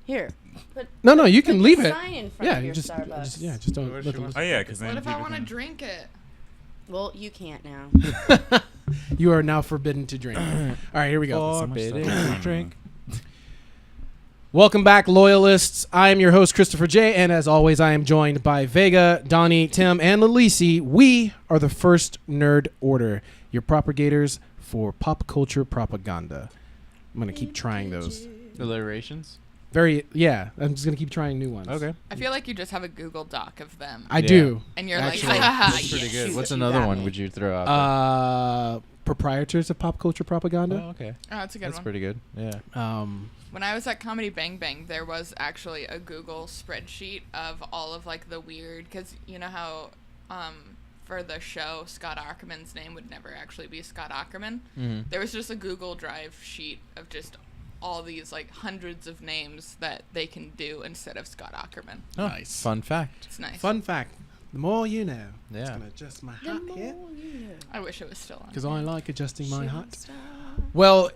Here. No, you can leave it. Sign in front of your Just Starbucks. just don't. Let them Oh yeah, because then What if I people want to can- drink it? Well, you can't now. You are now forbidden to drink. All right, here we go. Forbidden to drink. Welcome back, Loyalists. I am your host, Christopher J., and as always, I am joined by Vega, Donnie, Tim, and Lilisi. We are the First Nerd Order, your propagators for pop culture propaganda. I'm going to keep trying those. Alliterations? I'm just going to keep trying new ones. Okay. I feel like you just have a Google Doc of them. I do. And you're Actually, like, ha That's pretty good. shoot, What's you another got one me. would you throw out Proprietors of pop culture propaganda. there? Oh, okay. Oh, that's a good That's one. pretty good. Yeah. When I was at Comedy Bang Bang, there was actually a Google spreadsheet of all of like the weird, because you know how for the show Scott Aukerman's name would never actually be Scott Aukerman. Mm-hmm. There was just a Google Drive sheet of just all these like hundreds of names that they can do instead of Scott Aukerman. Oh, Nice. Fun fact. It's nice. Fun fact. The more you know. Yeah. Just going to adjust my hat here. I wish it was still on. Because I like adjusting my hat. Well,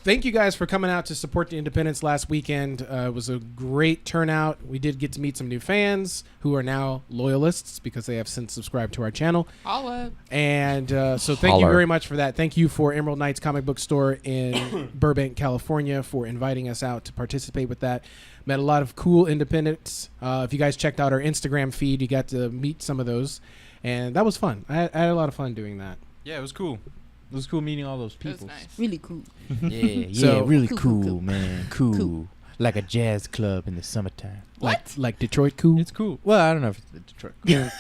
thank you guys for coming out to support the Independents last weekend. It was a great turnout. We did get to meet some new fans who are now Loyalists because they have since subscribed to our channel. Holla. And so thank you Holler. very much for that. Thank you for Emerald Knights Comic Book Store in Burbank, California for inviting us out to participate with that. Met a lot of cool independents. If you guys checked out our Instagram feed, you got to meet some of those. And that was fun. I had a lot of fun doing that. Yeah, it was cool. It was cool meeting all those It was people. nice. Really cool. Yeah, So- really Cool, cool, cool, cool. man. Cool. Like a jazz club in the summertime. Like Detroit cool. It's cool. Well, I don't know if it's Detroit.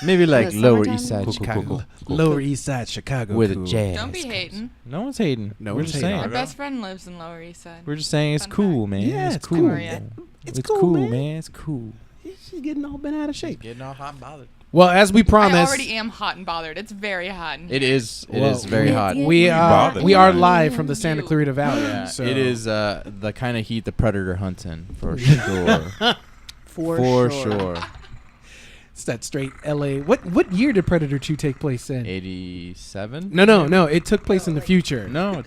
Maybe like the Lower summertime? East Side Cool, Chicago. cool, cool. Lower East Side Chicago. Where the cool. jazz. Don't be comes. hating. No one's hating. No We're one's just hating. saying. Our Okay. best friend lives in Lower East Side. We're just saying it's Fun cool, fact. man. Yeah, it's it's cool. cool. Maria. It's cool, cool, man. man. It's cool. She's getting all bent out of shape. Getting all hot and bothered. Well, as we I promised, already am hot and bothered. It's very hot. In It here. is. It Well, is very hot. we bothered. are live from the Santa Clarita Valley. Yeah, So it is the kind of heat the predator hunts in, for sure. For sure. It's that straight LA. What year did Predator 2 take place in? 87? No. It took place in the future. No,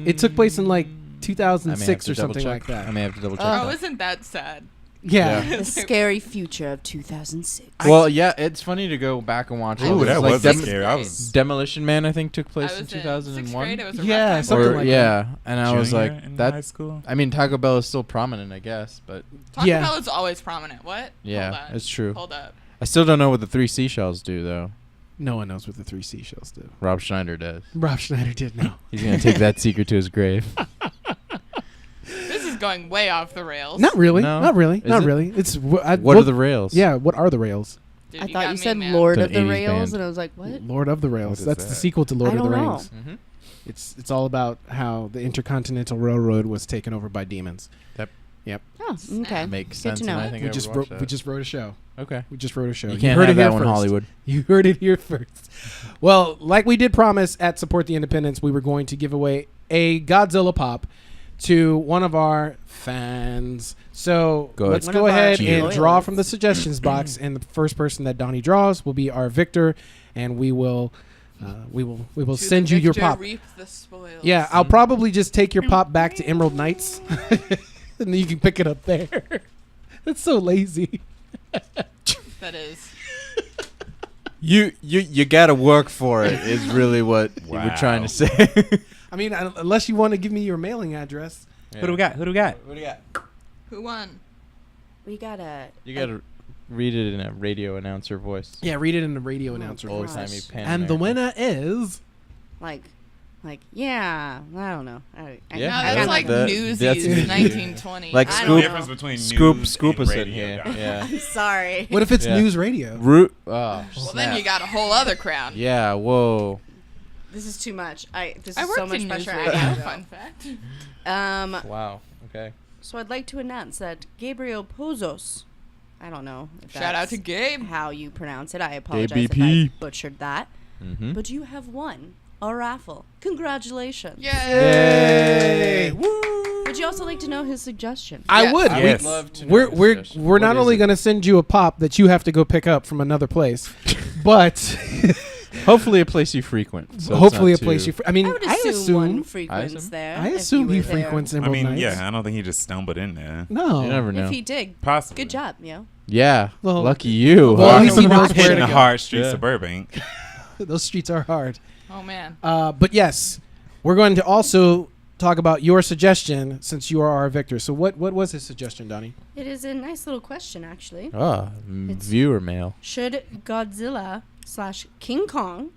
It took place in like I may have 2006 to or something double like check. I that. may have to double check. Oh, that. isn't that sad? Yeah. Yeah. The scary future of 2006. Well, yeah, it's funny to go back and watch. Ooh, all this. that Like was scary. I was Demolition Man, I think, took place I in was in 2001. sixth grade. It was a Yeah, rough time. something Or, like yeah, and I was junior like, in that. high school. I mean, Taco Bell is still prominent, I guess, but Taco Yeah. Bell is always prominent. What? yeah, Hold on. it's true. Hold up. I still don't know what the 3 seashells do, though. No one knows what the 3 seashells do. Rob Schneider does. Rob Schneider did know. He's gonna take that secret to his grave. This is going way off the rails. Not really. No? Not really. Is Not it? really. It's What well, are the rails? Yeah, what are the rails? Dude, I got thought you me, said man. Lord It's of an the 80s Rails, band. and I was like, what? Lord of the Rails. is That's the that? sequel to Lord I of the don't know. Rings. Mm-hmm. It's all about how the Intercontinental Railroad was taken over by demons. Oh, okay. Makes Good sense. to and know. I think We I just would watch that. wrote a show. Okay. We just wrote a show. You can't heard have it here that one, first. Hollywood. You heard it here first. Well, like we did promise at Support the Independents, we were going to give away a Godzilla pop to one of our fans. So Go ahead. let's One go of our ahead and loyalists. draw from the suggestions box, and the first person that Donnie draws will be our victor, and we will To send the you your victor pop. reap the spoils. Yeah, I'll probably just take your pop back to Emerald Knights, and then you can pick it up there. That's so lazy. That is. You gotta work for it. Is really what you were trying to say. I mean, unless you want to give me your mailing address. Yeah. Who do we got? What do you got? Who won? We got a. You gotta read it in a radio announcer voice. Yeah, read it in the radio announcer Old voice. gosh. timey pen. And the winner is. Like, yeah, I don't know. Yeah, No, that's that's like the- Newsies, that's- 1920. Like I There's don't a Scoop, know. difference between Scoop, news Scoop and us in radio, here. guys. Yeah. I'm sorry. What if it's Yeah. news radio? Root. Oh, Well, snap. then you got a whole other crowd. Yeah. Whoa. This is too much. This I is worked so much in news pressure. I radio. gotta go. Fun fact. Wow. Okay. So I'd like to announce that Gabriel Pozos. I don't know. If Shout out that's to Gabe. how you pronounce it. I apologize if ABP. I butchered that. Mm-hmm. But you have won a raffle. Congratulations. Yay! Would you also like to know his suggestion? I Yes. would. I Yes. would love to. know We're the we're suggestion. we're What not is only it? going to send you a pop that you have to go pick up from another place, but Hopefully a place you frequent. So Hopefully a it's not place too- you. I mean, I would assume one frequents there. I if assume you he were there. frequents I Emerald mean, Knights. yeah, I don't think he just stumbled in there. No, You never know. If he did, Possibly. good job, yo. Yeah. Well, lucky you. well, at least he Hitting knows where to the go. hard streets Yeah. of Burbank. Those streets are hard. Oh man. But yes, we're going to also talk about your suggestion since you are our victor. So what was his suggestion, Donnie? It is a nice little question, actually. Ah, It's- viewer mail. Should Godzilla/King Kong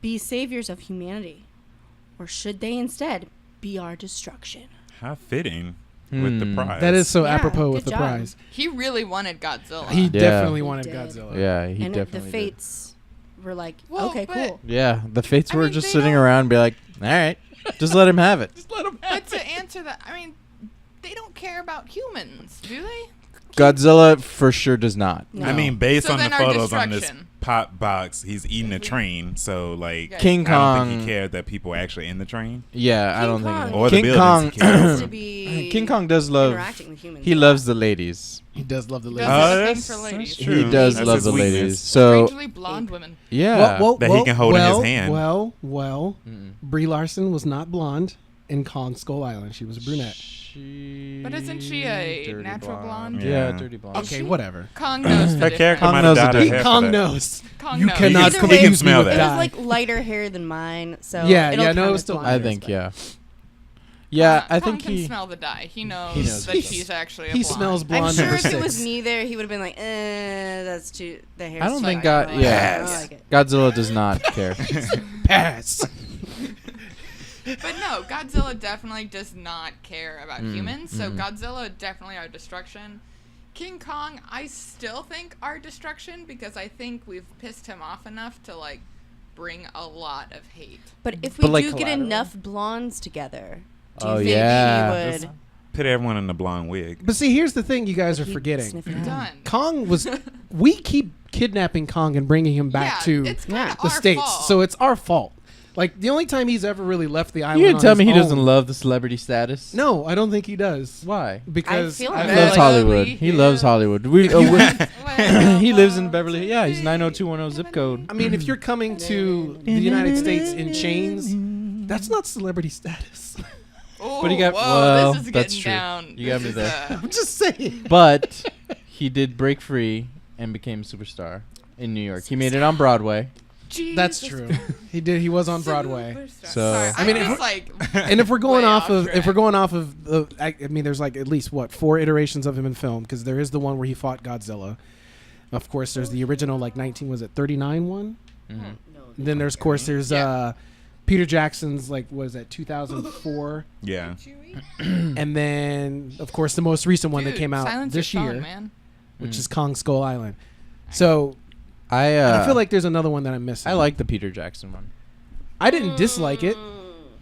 be saviors of humanity, or should they instead be our destruction? How fitting with the prize. That is so Yeah, apropos good with the job. prize. He really wanted Godzilla. He Yeah. definitely He wanted did. Godzilla. Yeah, he and definitely the did. fates were like, Well, okay, but- cool. Yeah, the fates I were mean, just they sitting don't- around and be like, all right, just let him have it. But to answer that, I mean, they don't care about humans, do they? Godzilla for sure does not. No. I mean, based So on the then our photos on this destruction. pop box, he's eating a train. So, like, Yeah. King I don't think Kong. he cared that people were actually in the train. Yeah, I King don't Kong. think. Or the King buildings Kong. he cares. to be King Kong does love. interacting with humans. He a loves lot. the ladies. He does love the Does ladies. have a thing that's, for ladies. that's true. He does That's love his the weakness. ladies. So Strangely blonde women. yeah. That he can hold in his hand. Well, Mm-mm. Brie Larson was not blonde in Kong Skull Island. She was a brunette. But isn't she a Dirty natural blonde? Yeah, Yeah. dirty blonde. Okay, whatever. Kong knows the Her difference. character Kong might knows have the died of difference. hair Kong for that. knows. Kong You knows. cannot Either confuse way, he can me smell with that. It was dye. like lighter hair than mine, so Yeah, it'll yeah, no, count it was as still- blonde I hairs, think but- yeah. Yeah, I Kong think can he. smell the dye. He knows, knows that the she's actually a He blonde. smells I'm blonde sure number if it was 6. me there, he would have been like, that's too. The hair. I don't think God. God. Yeah, I don't like it. Godzilla does not care. Pass. But no, Godzilla definitely does not care about humans. So mhm. Godzilla definitely our destruction. King Kong, I still think our destruction because I think we've pissed him off enough to like bring a lot of hate. But if But, we like, do get collateral? enough blondes together, do you Oh, think yeah. he would? Put everyone in the blonde wig. But see, here's the thing you guys are he'd forgetting. sniff it out? Done. Kong was. We keep kidnapping Kong and bringing him back yeah, to it's kinda the our States. fault. So it's our fault. Like, the only time he's ever really left the island You can on tell his me he own- doesn't love the celebrity status. No, I don't think he does. Why? Because feel I He like- feel loves like- Hollywood. He loves Hollywood. He lives in Beverly. Hills. Yeah, he's 90210 zip code. I mean, if you're coming to the United States in chains, that's not celebrity status. Ooh, But he got- whoa, well, this is that's getting true. down. You got This me is, there. I'm just saying. But he did break free and became a superstar in New York. He made it on Broadway. That's Jesus true. He did. He was on Broadway. Superstar. So- Sorry, I mean, I'm if just we're- like, And if we're going way off of, track. if we're going off of the, I mean, there's like at least 4 iterations of him in film because there is the one where he fought Godzilla. Of course, there's the original 39 one. Mhm. Then there's, of course, there's Yeah. Peter Jackson's was that 2004, Yeah. and then of course the most recent one that Dude, came out silence this your phone, year, man. which is Kong Skull Island. So I I feel like there's another one that I'm missing. I like the Peter Jackson one. I didn't dislike it.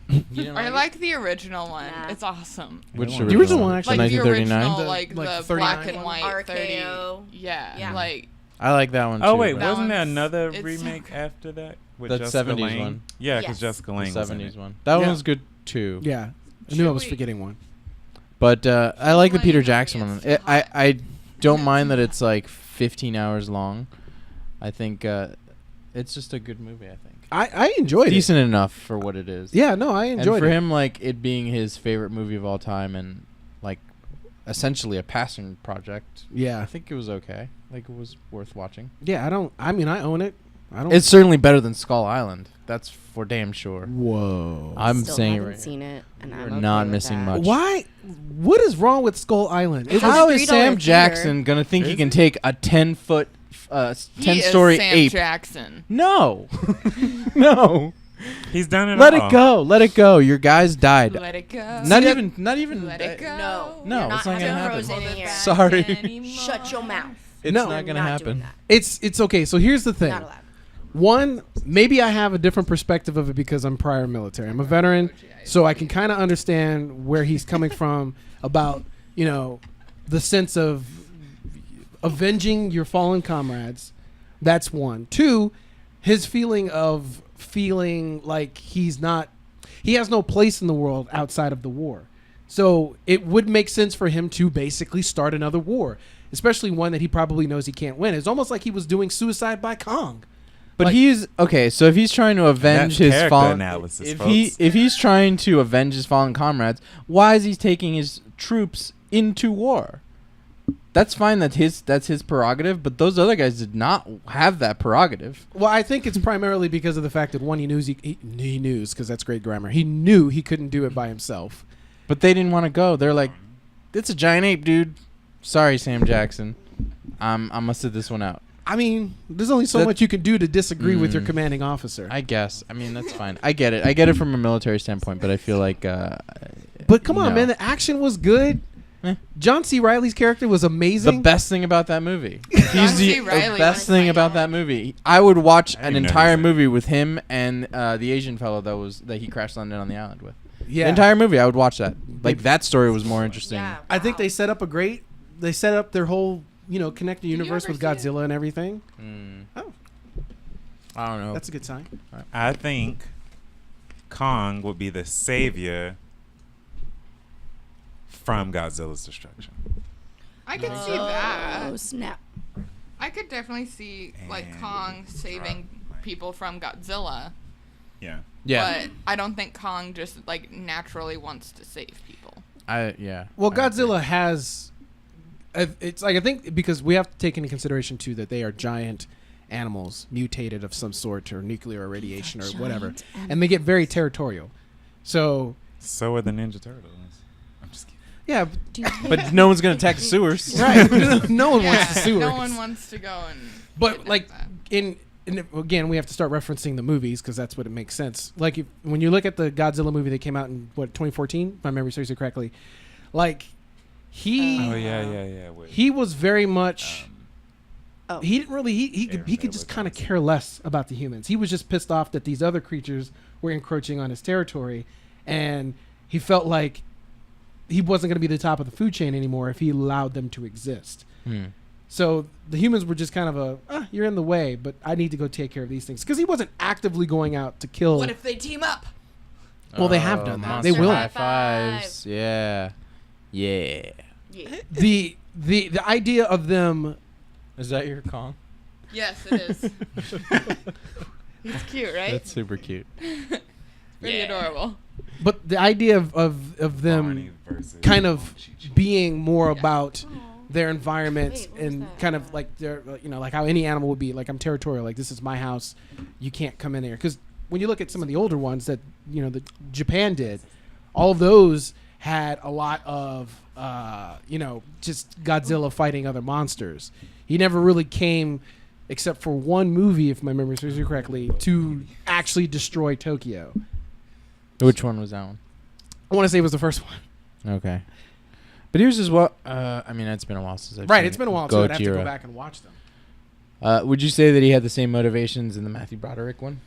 You didn't I like like the original one. Nah. It's awesome. Which The original? original one actually- Like the 1939. original, The, like like, the 39. black and white RKO. 30. Yeah, Yeah. like I like that one too. Oh wait, but That wasn't there one's- another it's so remake good. after that? With That Jessica 70s Lange? one. Yeah, because Yes. Jessica the Lange was in 70s it. one. That Yeah. one was good too. Yeah, I knew I was Chewie. forgetting one. But I like the Chewie Peter is Jackson one. hot. I don't Yeah, mind that it's it's like 15 hours long. I think it's just a good movie. I think I enjoyed decent enough for what it is. it. Yeah, no, I And enjoyed for it. him, like it being his favorite movie of all time, and like essentially a passion project. I Yeah, think it was okay. Like it was worth watching. yeah. I mean, I own it. I don't. It's certainly better than Skull Island. That's for damn sure. Whoa. I'm Still saying it haven't right. seen it, and You're I'm okay not with missing that. much. Why? What is wrong with Skull Island? It How was is $3 Sam theater. Jackson gonna think he Is can it? take a 10-foot, he 10-story is Sam ape? Jackson. No, no. He's done it Let all. it go. Let it go. Your guys died. Let it go. Not even. Not even. Let it go. No. No, You're it's not not gonna having happen. Frozen in here. Sorry. Shut your mouth. It's No. not You're gonna not doing happen. that. It's okay. So here's the thing. Not allowed. One, maybe I have a different perspective of it because I'm prior military. I'm a veteran, so I can kind of understand where he's coming from about, the sense of avenging your fallen comrades. That's one. Two, his feeling like he has no place in the world outside of the war. So it would make sense for him to basically start another war, especially one that he probably knows he can't win. It's almost like he was doing suicide by Kong. But Like- he's okay. So if he's trying to avenge That's his character fallen, analysis, if folks. he's trying to avenge his fallen comrades, why is he taking his troops into war? That's fine. That's his prerogative. But those other guys did not have that prerogative. Well, I think it's primarily because of the fact that one, he knew because that's great grammar. He knew he couldn't do it by himself. But they didn't want to go. They're like, it's a giant ape, dude. Sorry, Sam Jackson. I must sit this one out. I mean, there's only so much you can do to disagree with your commanding officer. I guess. I mean, that's fine. I get it. I get it from a military standpoint, but I feel like. But come on, man, the action was good. John C. Reilly's character was amazing. The best thing about that movie. John He's C. the Reilly best was thing my about God. that movie. I would watch I an didn't know entire he was movie with him and the Asian fellow that he crash landed on the island with. yeah, The entire movie, I would watch that. Like that story was more interesting. Yeah, I think wow. they set up their whole, connected you universe ever with see it? Godzilla and everything. Oh, I don't know. that's a good sign. I think Kong would be the savior from Godzilla's destruction. I could see that. Oh, snap. I could definitely see like And Kong saving people from Godzilla. Yeah. But I don't think Kong just like naturally wants to save people. Well, I Godzilla agree. has. It's like I think because we have to take into consideration too that they are giant animals mutated of some sort or nuclear radiation or whatever, Giant and they get very territorial. So So are the Ninja Turtles. I'm just kidding. yeah, But no one's gonna attack the sewers. right. no one wants to sue her. No one wants to go and. But kidnap like that. again, we have to start referencing the movies because that's what it makes sense. Like when you look at the Godzilla movie that came out in 2014, if my memory serves me correctly, like he Oh yeah. Wait. he was very much. Oh. He didn't really. He Aaron could just kind of care less about the humans. He was just pissed off that these other creatures were encroaching on his territory, and he felt like he wasn't going to be the top of the food chain anymore if he allowed them to exist. So the humans were just kind of you're in the way, but I need to go take care of these things because he wasn't actively going out to kill. What if they team up? Well, they have done that. Monster They will. High fives. Yeah. Yeah. the idea of them. Is that your Kong? Yes, it is. It's cute, right? That's super cute. Pretty adorable. But the idea of them Barney versus kind of Chi-Chi. being more Yeah. about their environment Wait, what was and that? kind of like their like how any animal would be like I'm territorial, like this is my house, you can't come in here. Because when you look at some of the older ones that that Japan did, all of those had a lot of just Godzilla fighting other monsters. He never really came, except for one movie, if my memory serves me correctly, to actually destroy Tokyo. Which one was that one? I want to say it was the first one. Okay. But here's as well. I mean, it's been a while since I've Right, seen it's been a while, so I'd have to go Gojira. back and watch them. Would you say that he had the same motivations in the Matthew Broderick one?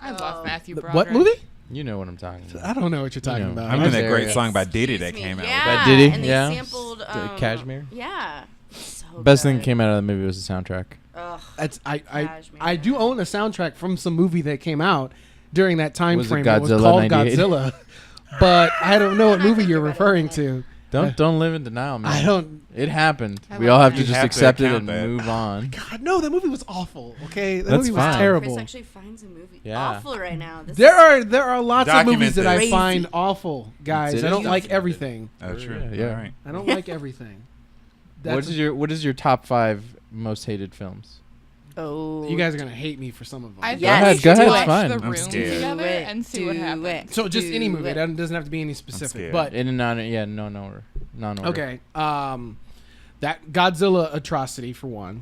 I love Oh. Matthew The- Broderick. what movie? You know what I'm talking about. I don't know what you're talking know. about. I mean that There great it song is. by Diddy that Excuse came me. out. Yeah, That Diddy? and they Yeah. sampled Cashmere? Yeah. So Best thing good. that came out of the movie was the soundtrack. Ugh. It's, I Cashmere. do own a soundtrack from some movie that came out during that time Was it frame. It was Godzilla called 98? Godzilla, but I don't know what movie you're referring to. Don't live in denial, man. I don't. It happened. I We love all have that. to You just have to accept it account and that. move on. God, no, that movie was awful. Okay, that That's movie was fine. Chris terrible. actually finds a movie Yeah. awful right now. This There are lots of movies that I Documented. find Crazy. awful, guys. It I don't is like documented. everything. Oh, true. Yeah, yeah. All right. I don't like everything. What is your top 5 most hated films? Oh. You guys are gonna hate me for some of them. I think Yes. we Go should ahead, watch fine. The I'm Room scared. together Do it. and see what Do happens. it. So just any Do movie. it. It doesn't have to be any specific. scared. But In and out, yeah, no order. Non-order. okay, that Godzilla atrocity for one.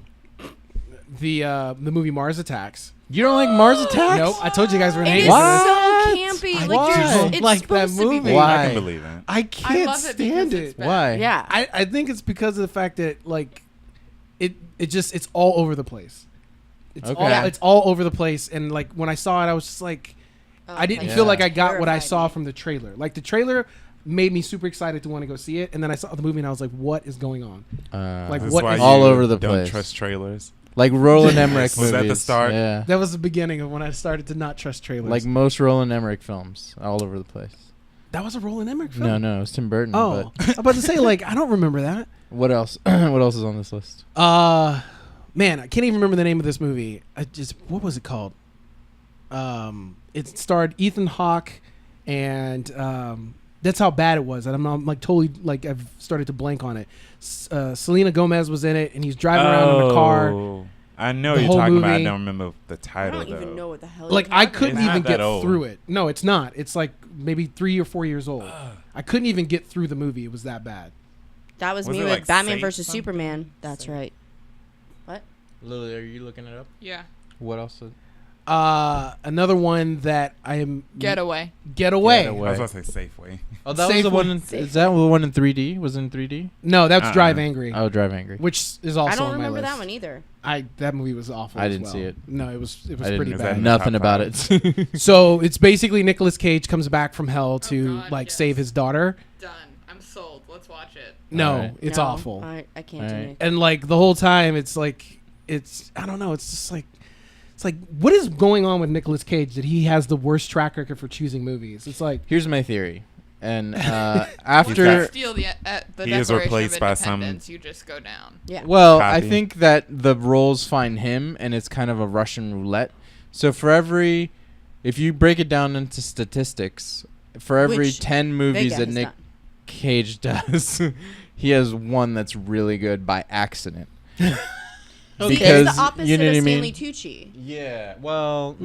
The movie Mars Attacks. You don't like Mars Attacks? Nope, I told you guys were gonna It hate is this. What? so campy. I Like just you're, don't it's like that supposed to be movie. very- Why? I can believe that. I can't love it stand because it's it. bad. Why? Yeah. I think it's because of the fact that like it's all over the place. Okay. It's all over the place, and like when I saw it, I was just like, Oh, I didn't Yeah. feel like I got what I terrified saw me. from the trailer. Like the trailer made me super excited to want to go see it, and then I saw the movie and I was like, what is going on? Like, This is what why is- all you over the don't place. trust trailers. Like Roland Emmerich Was movies. that the start? Yeah. That was the beginning of when I started to not trust trailers. Like most Roland Emmerich films, all over the place. that was a Roland Emmerich film. No, it was Tim Burton. Oh, I was about to say like I don't remember that. But what else? What else is on this list? man, I can't even remember the name of this movie. What was it called? It starred Ethan Hawke, and that's how bad it was. And I'm like totally like I've started to blank on it. Selena Gomez was in it, and he's driving around in a car. I know The you're whole talking about. I movie. don't remember the I title don't even though. know what the hell. Like you're I talking couldn't about. even Not get that old. through it. No, it's not. It's like maybe 3 or 4 years old. I couldn't even get through the movie. It was that bad. That was me it with like Batman Saint versus something? Superman. That's right. What? Lily, are you looking it up? Yeah. What else? Another one that I am Getaway. Get Away. Get Away. I was about to say Safeway. Oh, that was the Safeway. one. Is that the one in 3D? Was it in 3D? No, that's Uh-uh. Drive Angry, Oh, Drive Angry. which is also I don't on my remember list. that one either. That movie was awful. I as didn't well. see it. No, it was I pretty didn't Is that bad. in Nothing top about five? it. So it's basically Nicolas Cage comes back from hell to God, like yes. save his daughter. Done. I'm sold. Let's watch it. No, Alright. it's No, awful. I can't Alright. do anything. And like the whole time, it's I don't know. It's just like what is going on with Nicolas Cage that he has the worst track record for choosing movies? It's like Here's my theory. And You after, steal the He is Declaration replaced of by some- Independence, you just go down. Yeah. well, I Copy. think that the roles find him, and it's kind of a Russian roulette. So if you break it down into statistics, for every Which 10 movies Vega that has Nick done. Cage does, he has one that's really good by accident. See, Because it's the opposite you know of what I Stanley mean. Tucci. Yeah. Well.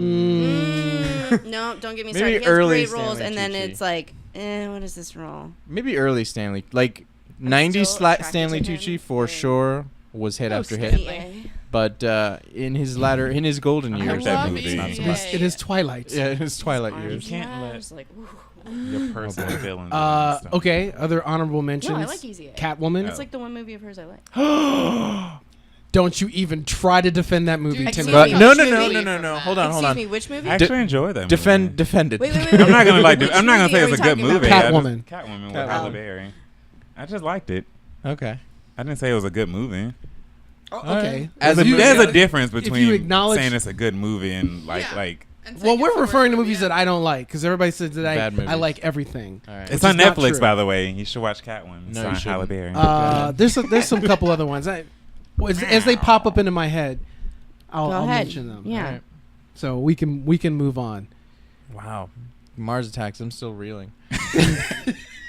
No, don't get me Maybe started. He has early great roles, Stanley and then Tucci. it's like, what is this role? Maybe early Stanley, like 90s still attracted Stanley to him, Tucci for and- sure was hit Oh, after hit. Stanley. But in his golden I years, like that love movie. EVA. It's it is, it is Twilight. yeah, in his Twilight Arms years. can't and let- abs, like, ooh. Your personal feelings. and stuff. Okay. Other honorable mentions. No, I like Easy A. Catwoman. It's like the one movie of hers I like. Don't you even try to defend that movie, Dude, Timothy. excuse me, no, which no, no, movie? no, no, no. Hold on, hold Excuse on. me, which movie? I actually enjoy that. Defend movie. it. Wait. I'm not gonna like. Which I'm not gonna movie say are it's a we good talking about? movie. Catwoman. Catwoman with Catwoman. Halle Berry. I just liked it. Okay. I didn't say it was a good movie. Okay. As There's a a, movie- there's a difference if between you acknowledge- saying it's a good movie and Yeah. like And Well, saying we're it's a referring to horror movies movie. that I don't like because everybody says that Bad I movies. like everything. All right. it's Which on is not Netflix, true. by the way. You should watch Catwoman. No, starring you Halle shouldn't. Berry. There's some couple other ones. As they pop up into my head, I'll Go ahead. mention them. Yeah. All right. So we can move on. Wow. Mars Attacks. I'm still reeling.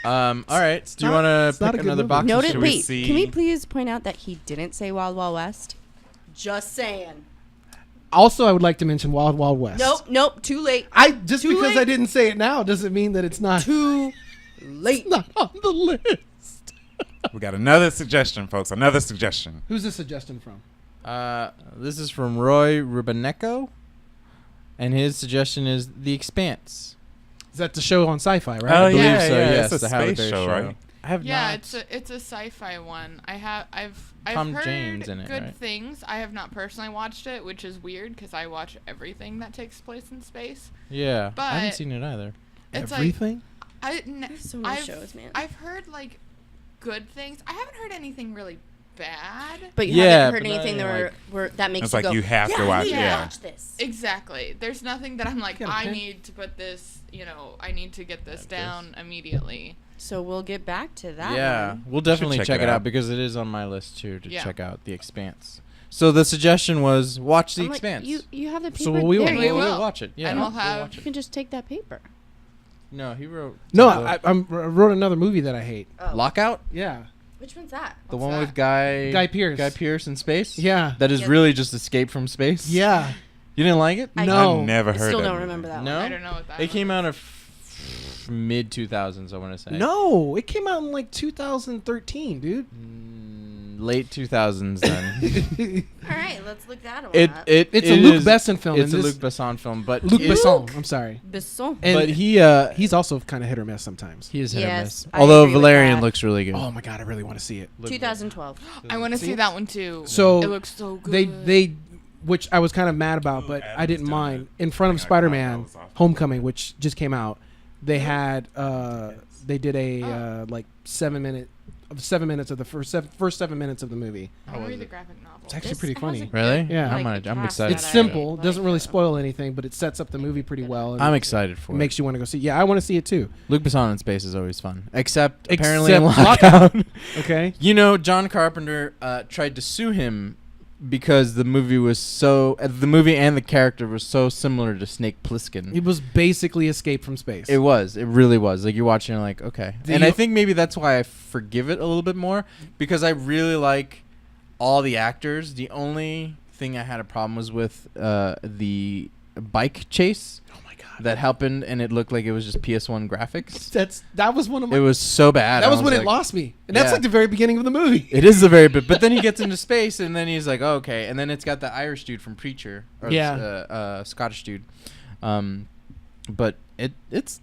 All right. Do you want it's to not pick a good another movie. box? Noted. Should we Wait, see- can we please point out that he didn't say Wild Wild West? Just saying. Also, I would like to mention Wild Wild West. Nope. Too late. Just Too because late. I didn't say it now doesn't mean that it's not Too late. not on the list. We got another suggestion, folks. Another suggestion. Who's this suggestion from? This is from Roy Rubeneko, and his suggestion is The Expanse. Is that the show on Sci-Fi, right? Oh I believe yeah, so, yeah. yes, It's a the Halle space Berry show, show. right? I have Yeah, not. it's a sci-fi one. I've Tom heard Jane's in it, good right? things. I have not personally watched it, which is weird because I watch everything that takes place in space. Yeah, I haven't But- seen it either. It's Everything. So many shows, man. I've heard like good things. I haven't heard anything really bad. But you Yeah, haven't heard but not anything that like- were that makes It's you like go, you have to yeah, watch I need it, to yeah. watch this. Exactly. There's nothing that I'm like, Got a I pen? need to put this, I need to get this Like down immediately. So we'll get back to that. Yeah, one. we'll definitely check check it it out out. because it is on my list too to Yeah. check out The Expanse. So the suggestion was watch The I'm like, Expanse. you have the paper. So we will- there. we You, will. watch it. Yeah, And we'll we'll have- watch you it. can just take that paper. No, he wrote. No, the- I wrote another movie that I hate. Oh. Lockout, Yeah, Which one's that? the What's one with that? Guy Pearce. Guy Pearce in space. Yeah, That is Yeah. really just Escape from Space. yeah. You didn't like it? No. I've never I heard still that don't movie. remember that No? one. I don't know what that It one came is. out of mid 2000s. I want to say. No, it came out in like 2013, dude. Late 2000s then. All right, let's look that one it up. It's a it Luc is- Besson film. It's a and Luc this- Besson film, but Luc it- Besson. I'm sorry. Besson. And But he's also kind of hit or miss sometimes. he is hit or Yes, miss. I Although agree with Valerian that. looks really good. Oh my god, I really want to see it. 2012. I want to see that one too. So it looks so good. they which I was kind of mad about, but Adam's I didn't done mind. it. In front of I got Spider-Man those off. Homecoming, which just came out, they had they did a Oh. like 7 minutes of the first 7 minutes of the movie. I want to read the graphic novel. It's actually This pretty has funny. a good, Really? Yeah. I'm like, cast excited. It's that I simple, like, doesn't really uh, spoil anything, but it sets up the movie pretty well. And I'm excited for it it. makes you want to go see. Yeah, I want to see it too. Luc Besson in space is always fun. Except apparently in Except Lockout. Okay. You know, John Carpenter tried to sue him because the movie was the movie and the character was so similar to Snake Plissken. It was basically Escape from Space. It really was. Like you're watching, you're like, okay. And I think maybe that's why I forgive it a little bit more, because I really like all the actors. The only thing I had a problem was with the bike chase. Oh my god. That happened, and it looked like it was just PS1 graphics. That was one of my. It was so bad. That was when like, it lost me, and that's Yeah. like the very beginning of the movie. It is the very bit, but then he gets into space, and then he's like, oh, okay, and then it's got the Irish dude from Preacher, or Scottish dude, but it's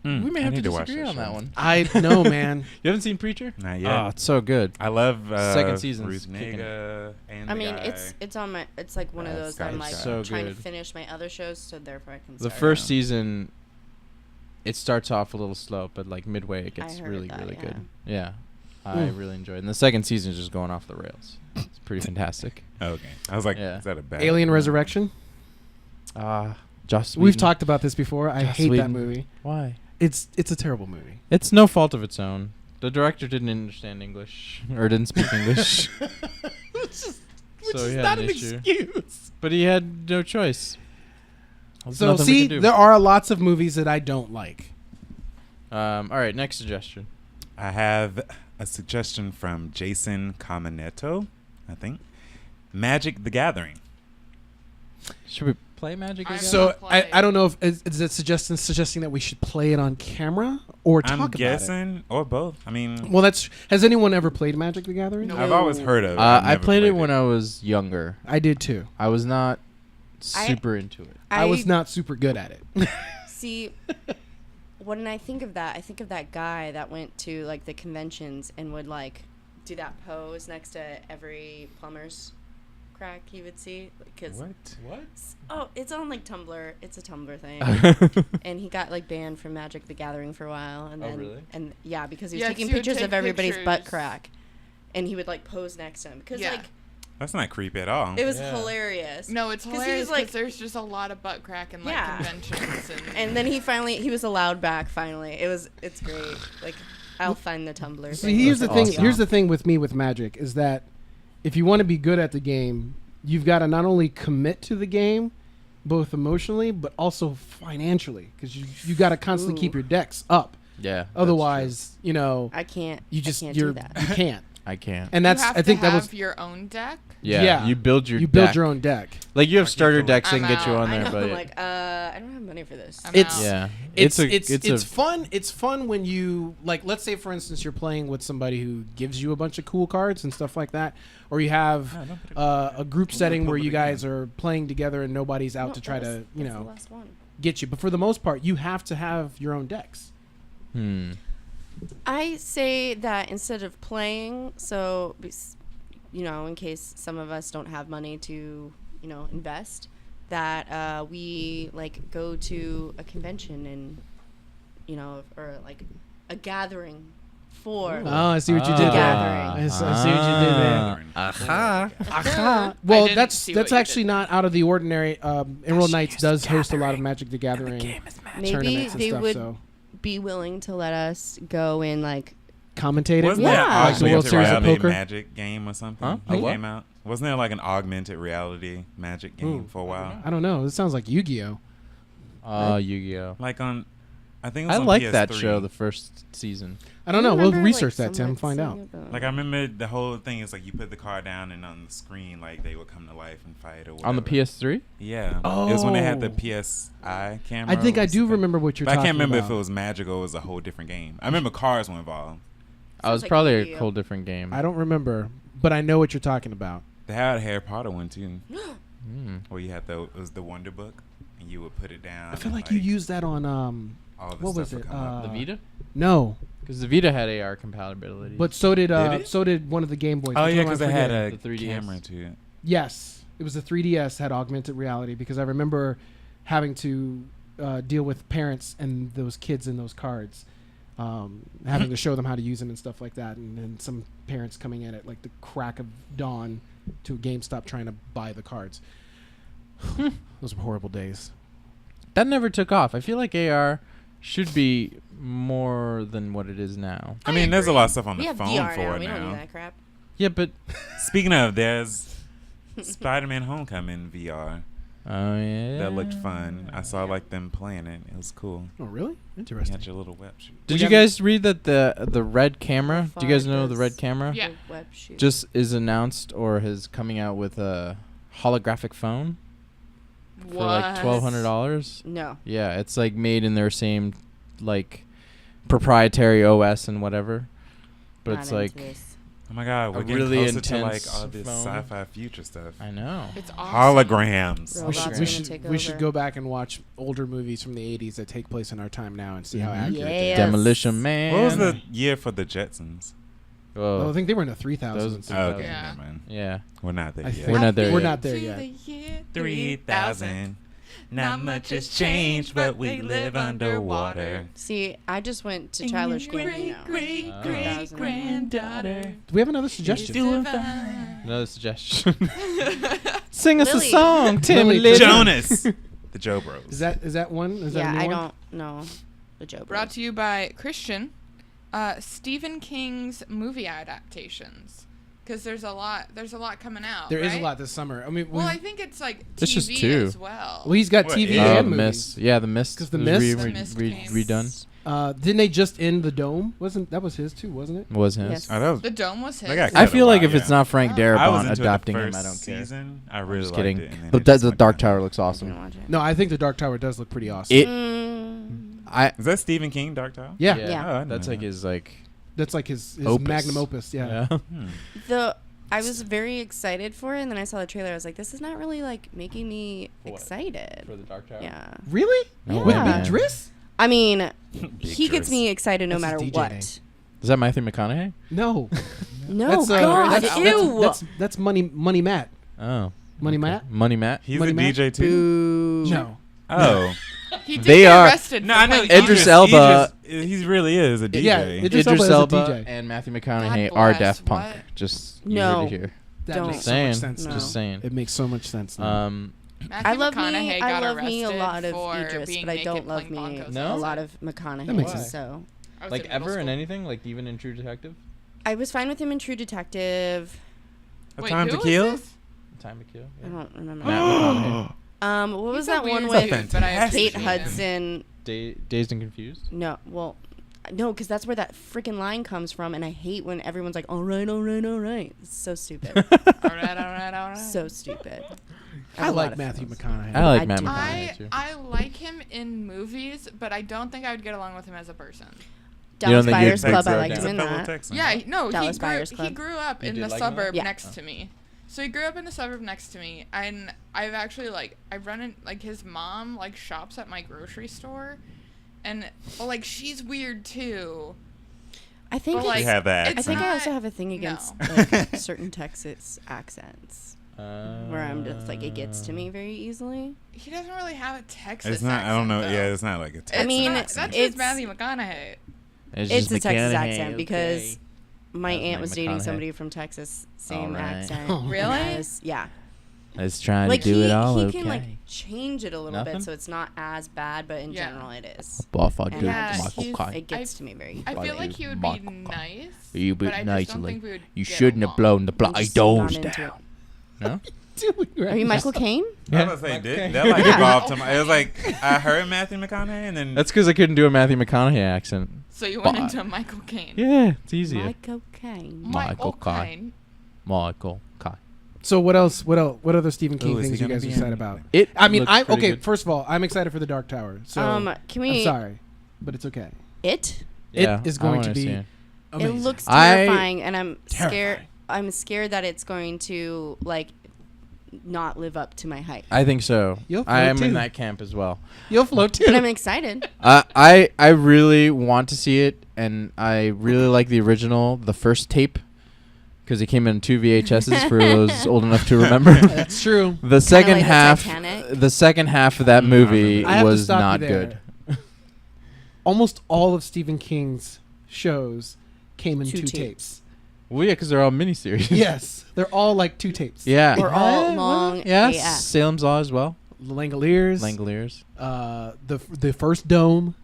we may I have to need to watch disagree that on that show. one. I know, man. You haven't seen Preacher? Not yet. Oh, it's so good. I love Second season's Ruth kicking Negga and I the mean, guy. it's on my. It's like one of those that I'm like So trying good. to finish my other shows, so therefore I can. The start first now. season, it starts off a little slow, but like midway, it gets heard really, that, really yeah. good. Yeah, I really enjoyed it. And the second season is just going off the rails. It's pretty fantastic. Okay. I was like, Yeah. is that a bad Alien Resurrection. Joss We've Whedon. talked about this before. I Joss hate that Whedon. movie. Why? It's a terrible movie. It's no fault of its own. The director didn't understand English or didn't speak English, Which So is he had not an an issue. excuse. but he had no choice. There's So nothing we see, can do. there are lots of movies that I don't like. All right, next suggestion. I have a suggestion from Jason Caminetto, I think. Magic the Gathering. Should we play Magic I again? don't So wanna play. I don't know if is it suggesting that we should play it on camera or talk I'm about it. guessing, or both. I mean, Well, has anyone ever played Magic the Gathering? No. I've always heard of it. I've I never played it when I was younger. I did too. I was not super into it. I was not super good at it. See, when I think of that, I think of that guy that went to like the conventions and would like do that pose next to every plumber's crack he would see. Cause What? Oh, it's on like Tumblr. It's a Tumblr thing. And he got like banned from Magic the Gathering for a while, and Oh, then really? and yeah, because he was Yeah, taking he would pictures take of everybody's butt pictures. crack, and he would like pose next to him because Yeah. like That's not creepy at all. it was Yeah. hilarious. No, it's 'Cause he was, hilarious like- because there's just a lot of butt crack in like Yeah. conventions And then he was allowed back finally. It's great. Like I'll find the Tumblr. See, thing. here's the That's thing. awesome. Here's the thing with me with Magic is that if you want to be good at the game, you've got to not only commit to the game, both emotionally but also financially, because you got to constantly keep Ooh. your decks up. Yeah. Otherwise, you I can't. you just I can't you're do that. you can't. I can't. And that's you have I think to that have was your own deck. Yeah. You build your you deck. build your own deck. Like you have starter collect- decks that I'm can get you out. on I there, know. but I'm like, I don't have money for this. I'm It's- out. yeah, It's fun. It's fun when you like. Let's say, for instance, you're playing with somebody who gives you a bunch of cool cards and stuff like that, or you have No, don't put it- a group setting where public you guys again. are playing together and nobody's out No, to try that to was- you that's the know last one. get you. But for the most part, you have to have your own decks. I say that instead of playing, so you know, in case some of us don't have money to, you know, invest, that we like go to a convention and, you know, or like a gathering for. Oh, I see what you did there. Gathering. I see what you did there. Aha. Aha. Well, didn't that's see what you actually did not out of the ordinary. Emerald Knights does host a lot of Magic the Gathering Maybe tournaments and they stuff. would So be willing to let us go in like. commentate it. Wasn't Yeah. there Like an the World augmented Series of reality Poker? magic game or something Huh? that A what? came out? Wasn't there like an augmented reality magic game Ooh. for a while? I don't know. This sounds like Yu-Gi-Oh. Yu-Gi-Oh. Like on, I think it was I on like PS3. that show. The first season. I don't know. We'll remember, research like, that, Tim. somewhat Find out. seeing it, but- Like I remember the whole thing is like you put the card down and on the screen like they would come to life and fight or whatever. On the PS3? Yeah. It was when they had the Oh. PSI camera. I think I or do something. remember what you're But I talking can't remember about. if it was Magic or it was a whole different game. I remember cars were involved. I was like probably a Yu-Gi-Oh. whole different game. I don't remember, but I know what you're talking about. They had a Harry Potter one too, Mm. where you had it was the Wonder Book, and you would put it down. I feel and, like you used that on all the what stuff was would it? come up. The Vita? No, Because the Vita had AR compatibility. but so did it? one of the Game Boys. Oh Which yeah, one am I because they had forgetting? a The 3DS. camera to it. Yes, it was the 3DS had augmented reality because I remember having to deal with parents and those kids in those cards, having to show them how to use them and stuff like that, and then some parents coming in at like the crack of dawn to a GameStop trying to buy the cards. Those were horrible days. that never took off. I feel like AR should be more than what it is now. I mean, there's a lot of stuff on We the have phone VR for now. it We don't now. need that crap. Yeah, but Speaking of, there's Spider-Man: Homecoming VR. Oh yeah. That looked fun. I saw like them playing it. It was cool. Oh, really? You Interesting. had your little web shoot. Did We you got- guys read that the red camera? How Do you guys far know the does- red camera? Yeah. The web shoot. Just is announced or is coming out with a holographic phone for like $1,200. No. Yeah, it's like made in their same like proprietary OS and whatever. But Not it's into like this. Oh my god, A we're getting really closer to like intense all this phone. sci-fi future stuff. I know. It's awesome. Holograms. Robots We should, are we gonna should, take we should over. go back and watch older movies from the 80s that take place in our time now and see how Mhm. accurate they Yes. are. Demolition Man. What was the year for the Jetsons? Oh, I Oh, think they were in the 3000s. Those- Oh, okay, Yeah. never mind. yeah. We're not there I yet. think- We're not there We're yet. not there yet. 3,000. Not much has changed, but we live underwater. See, I just went to Childish Gambino. Great-great-granddaughter. Do we have another suggestion? Another suggestion. Sing us Lily. a song, Tim. Lily. Lily. Jonas. The Joe Bros. Is that one? Is that Yeah, a new I one? don't know the Joe Brought Bros. to you by Christian. Stephen King's movie adaptations. Because there's a lot coming out. There is a right? lot this summer. I mean, Well, I think it's like It's just TV two. as well. well, he's got What, TV yeah. Oh, and the movies. Mist. Yeah, the Mist. 'Cause The was Mist- The Mist came. redone. Didn't they just end the Dome? Wasn't that was his too? Wasn't it? Was his. Yes. Oh, that was, The Dome was his. They got I cut feel a like lot, if it's yeah. not Frank I I was Darabont into adapting the him, first I don't care. season. I I'm really just liked kidding. it. And then The, it just the went Dark downhill. Tower looks I'm awesome. gonna watch it. No, I think the Dark Tower does look pretty awesome. It. Mm, Is that Stephen King, Dark Tower? yeah, Yeah. Oh, I didn't That's know like that. his like that's like his opus. magnum opus. Yeah. I was very excited for it, and then I saw the trailer. I was like, "This is not really like making me For what? excited." the Dark Tower. Yeah. Really? No Yeah. With way, Big man. Driss? I mean, Big he gets Driss. me excited no That's his matter DJ what. name. Is that Matthew McConaughey? No. No, That's, God, that's, ew. that's Money Matt. Oh. Money okay. Matt? Money Matt. He's Money a Man? DJ too. Boo. No. Oh, He did They get are- arrested. no, for I know. playing Idris Idris Elba- He really is a DJ. Yeah, Idris Idris Elba Elba is a DJ. and Matthew McConaughey God are bless, Daft Punk. what? Just No. you heard it here. That Don't. makes so Saying. much sense. No. now. Just saying. It makes so much sense now. Matthew I love McConaughey me. got I love me a arrested lot of for Idris, being but I naked don't love playing me bongos No? a outside. lot of McConaughey. That makes sense. So I was Like in middle ever in school. anything? Like even in True Detective? I was fine with him in True Detective. A Wait, Time who to is Kill. this? Time to Kill. I don't remember. Matt McConaughey. What was He's a that weird one dude, with but I Kate appreciate him. Hudson? Dazed and Confused. No, well, no, because that's where that freaking line comes from, and I hate when everyone's like, "All right, all right, all right." It's so stupid. All right. So stupid. I have a lot like of Matthew feelings. McConaughey. I like I Matt do. McConaughey too. I like him in movies, but I don't think I would get along with him as a person. Dallas think you'd Buyers Club. I Texan? liked He's him a in fellow that. Texan. Yeah, no, Dallas Buyers he Club. grew up You in did the like him? suburb Yeah. next to me. So he grew up in the suburb next to me, and I've actually I've run in his mom shops at my grocery store, and she's weird too. I think But, it's, You have that I accent. think I not- also have a thing against certain Texas accents where I'm just it gets to me very easily. He doesn't really have a Texas. It's not. I don't know. accent, though. Yeah, it's not like a Texan. mean, That's accent. just it's- Matthew McConaughey. It's just a Texas McConaughey, accent because my That's aunt Mike was dating McConaughey. somebody from Texas, same Alright. accent. Oh, really? Yeah. Let's try Like to do he, it all he okay. can change it a little Nothing? bit so it's not as bad, but in Yeah. general it is. Buff, I And do Yeah, Michael he's- Kai. It gets to me very. I Why feel like is he would Michael be Kai? nice. You be but I just nice, don't like, think we would you get shouldn't have along. blown the I'm just doors not into down. it. No? Are you Michael Caine? I was gonna say, Okay. that Yeah. evolved to my. It was I heard Matthew McConaughey, and then That's because I couldn't do a Matthew McConaughey accent. So you went But- into Michael Caine. Yeah, it's easier. Michael Caine. Michael Kai. Caine. Michael Kai. So what else? What other Stephen King Ooh, is he things you gonna guys are be excited in- about? It. I mean, looks pretty okay. good. First of all, I'm excited for the Dark Tower. So Can we? I'm sorry, but it's okay. It? Yeah, it is I going wanna to be see it. amazing. It looks I- terrifying, and I'm scared. Terrifying. I'm scared that it's going to not live up to my hype. I think so. You'll I am float in too. that camp as well. You'll float too. But I'm excited. I really want to see it, and I really like the original, the first tape, because it came in 2 VHSs for those old enough to remember. That's true. The second like the half, Titanic. the second half of that I movie remember I have to was stop you not there. good. Almost all of Stephen King's shows came in 2 2 tapes. Well, yeah, because they're all miniseries. Yes, they're all 2 tapes. Yeah. Or all Yeah, long Yeah, AF. Salem's Law as well. The Langoliers. Langoliers. The first Dome.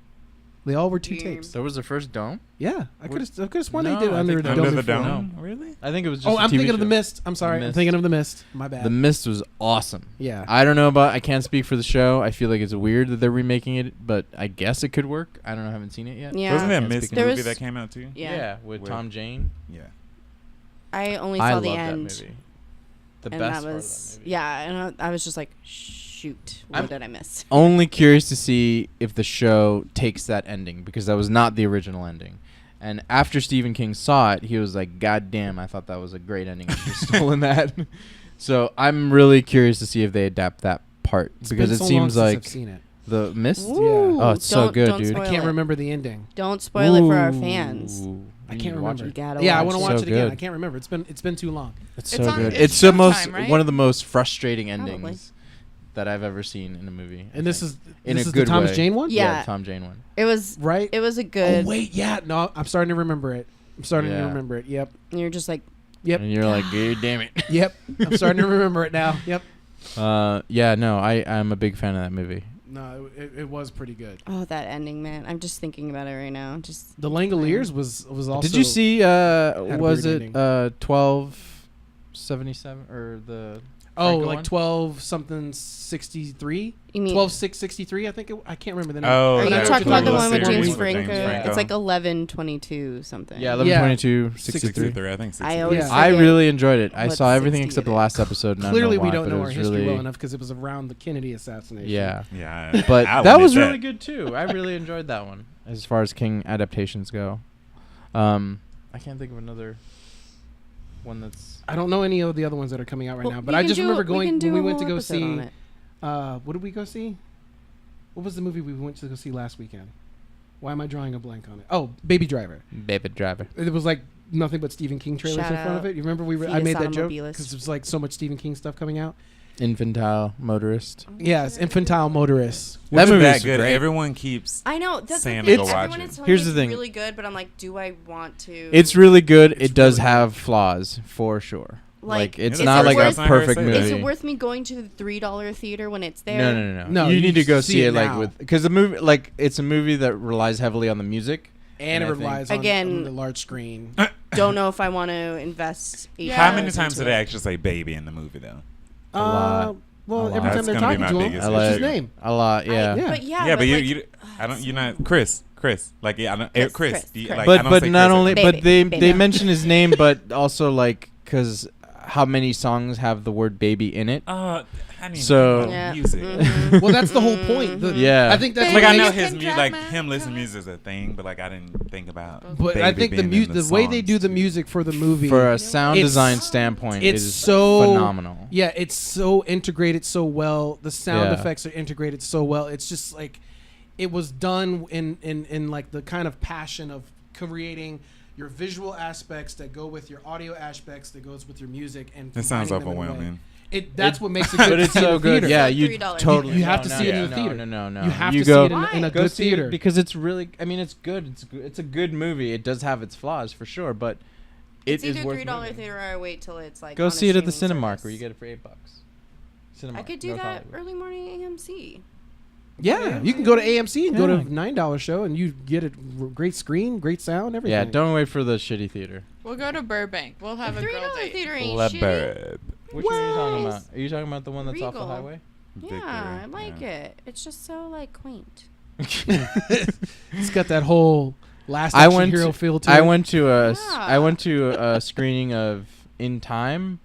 They all were 2 Damn. tapes. That was the first Dome? Yeah, I could have sworn they No, did I Under think the Under Dome. the before. Dome. Really? I think it was just. Oh, a I'm TV thinking of The show. Mist. I'm sorry. I'm Mist. thinking of The Mist. My bad. The Mist was awesome. Yeah. I don't know about. I can't speak for the show. I feel like it's weird that they're remaking it, but I guess it could work. I don't know. I haven't seen it yet. Yeah. Wasn't there a Can't Mist speak There movie was- that came out too? Yeah. with Where- Tom Jane. Yeah. I only I saw love the that end. movie. The And best that part was, of that movie. yeah, and I was just like, shoot, what I'm- did I miss? Only curious to see if the show takes that ending because that was not the original ending. And after Stephen King saw it, he was like, "God damn, I thought that was a great ending. You've stolen that." So I'm really curious to see if they adapt that part It's because been it so long seems since like I've seen it. The Mist. Ooh, Oh, it's so don't- good, don't dude. spoil I can't it. remember the ending. Don't spoil it for our fans. Ooh, I you can't need to watch remember. You it. gotta Yeah, I watch want to it. watch So it again. good. I can't remember. It's been too long. It's It's so on- good. it's It's the most Showtime, right? one of the most frustrating Probably. endings that I've ever seen in a movie. I And this think. is In this a is good the Thomas way. Jane one. Yeah. the Tom Jane one. It was Right. it was a good. Oh wait, yeah. No, I'm starting to remember it. I'm starting to Yeah. remember it. Yep. And you're just like, Yep. And you're like, "God damn it." Yep. I'm starting to remember it now. Yep. Yeah, no, I'm a big fan of that movie. No, it was pretty good. oh, that ending, man. I'm just thinking about it right now. Just The Langoliers was also. Did you see? a Was weird it ending. 1277 or the? Oh, Franco like one? 12 something 63? you mean 12/6/63, I think. I can't remember the name. Oh, Are you yeah, talking about the one with series James Franco? Franco. It's like 11/22 something. Yeah, Yeah. 11/22 63. 63, I think. 63. I always Yeah. I forget really enjoyed it. I what saw everything 60 except it the is. last episode. And Clearly, I don't know we why, don't but know it our was history really, well enough because it was around the Kennedy assassination. Yeah, Yeah. but I'll that admit was really good too. I really enjoyed that one as far as King adaptations go. I can't think of another one that's. I don't know any of the other ones that are coming out right Well, now, we but I can just do- remember we going can do when we a went to whole go episode on see. it. What did we go see? What was the movie we went to go see last weekend? Why am I drawing a blank on it? Oh, Baby Driver. Baby Driver. It was like nothing but Stephen King trailers Shout in front of out it. You remember I Fetus made that joke Automobilist. because there's like so much Stephen King stuff coming out. Infantile Motorist. Yes, Infantile Motorists. That That movie movie is good. great. Everyone keeps. I know that's Saying the to thing. go watch Everyone it. is telling Here's me the it's thing. really good, but I'm like, do I want to? It's really good. It's It does really have flaws for sure. Like it's Is it not the like first a time I heard perfect say movie. that? Is it worth me going to the $3 theater when it's there? No. No, You you need to go see see it it like now. with because the movie like it's a movie that relies heavily on the music. And And it I think- relies Again- on the large screen. Don't know if I want to invest. $8 How many into times did it. they actually say "baby" in the movie though? A lot. Well, A lot. every time That's they're gonna be talking my to him, biggest what's his issue. name? A lot, yeah. Yeah. But yeah, Yeah, but like, you I don't. You're not Chris. Like yeah, I don't, Chris, Chris. Chris, do you- Chris. like, I But don't but say not Chris only anymore. but Baby, they baby. mention his name, but also like because how many songs have the word baby in it? I didn't even So- think Yeah. about music. Mhm. Well, that's the whole point. Yeah. I think that's Like what I know makes- his Can music, Jack like Man him listening come? to music is a thing, but like I didn't think about. But I Baby think the being in the way they songs, do the too. music for the movie, For a sound It's- design standpoint, it's is so phenomenal. yeah, it's so integrated so well. The sound Yeah. effects are integrated so well. It's just like it was done in like the kind of passion of creating your visual aspects that go with your audio aspects that goes with your music. And It sounds combining them in a way. overwhelming. That's what makes it good. But to it's see in so the good. theater. Yeah, It's you $3. totally. You have no, to no, see it in no, the theater. No. You have You to go, see it in a go good see theater. it because it's really. I mean, it's good. It's a good movie. It does have its flaws for sure, but It's it is either worth $3 moving. theater or I wait till it's like. Go on a see it at the streaming Cinemark service. where you get it for $8. Cinemark. I could do North that Hollywood. early morning AMC. Yeah, you can go to AMC and go to Yeah. a $9 show and you get a great screen, great sound, everything. Yeah, don't wait for the shitty theater. We'll go to Burbank. We'll have a girl $3 date. theater ain't Le shitty. Bird. Which one are you talking What? about? Are you talking about the one that's off the Regal. highway? Yeah, I like it. It's just so like quaint. It's got that whole last I action went hero to- feel to I it. went to a Yeah. I went to a screening of In Time,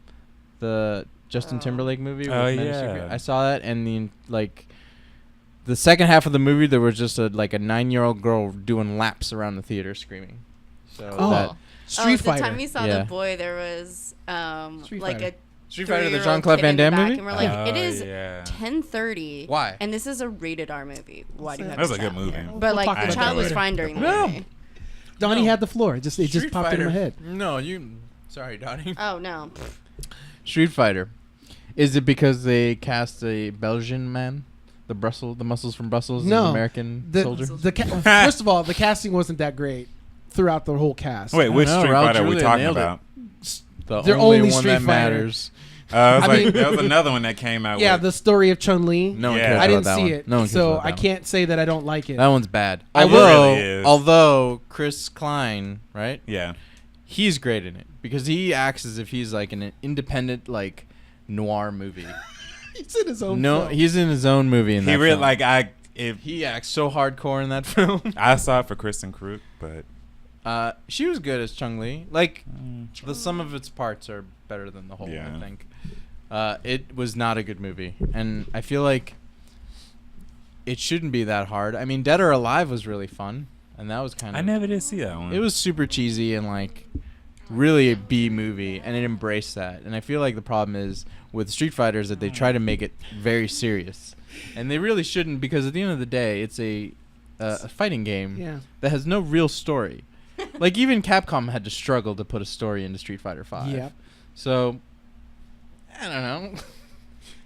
the Justin Oh. Timberlake movie. Oh, with Men in Secret. yeah. I saw that, and the second half of the movie, there was just a 9-year-old girl doing laps around the theater screaming. So Oh. that Street The Fighter. time we saw Yeah. the boy, there was Street like Fighter. a Street Fighter, the 3-year-old Jean-Claude kid Van in the Damme back, movie. and we're like, it is Yeah. 10:30. Why? And this is a rated R movie. Why do you have That was a a good child movie. here? We'll But like talk the about child that was later. fine during the No. movie. Donnie No. had the floor. It just Street popped in my head. No, you. Sorry, Donnie. Oh no. Street Fighter. Is it because they cast a Belgian man? The muscles from Brussels, No. an American soldier. First of all, the casting wasn't that great throughout the whole cast. Wait, which know, Street Raul Fighter are we Julia talking nailed it. about? The They're only only one Street that Fighter. matters. I was I like, mean- there was another one that came out. Yeah, with, the story of Chun Li. No one Yeah. cares I about didn't that see one. it, No one cares so about I that can't say that I don't like it. That one's bad. I will. It really is. Although Chris Klein, right? Yeah. He's great in it. because he acts as if he's like an independent like noir movie. He's in his own film. He's in his own movie in that He really film. if He acts so hardcore in that film. I saw it for Kristen Krug, but She was good as Chung-Li. Like, the sum of its parts are better than the whole, Yeah. I think. It was not a good movie. And I feel like it shouldn't be that hard. I mean, Dead or Alive was really fun. And that was kind of... I never did see that one. It was super cheesy and, like, really a B movie. And it embraced that. And I feel like the problem is with Street Fighter is that they try to make it very serious. And they really shouldn't, because at the end of the day, it's a fighting game that has no real story. Like, even Capcom had to struggle to put a story into Street Fighter V. Yeah. So, I don't know.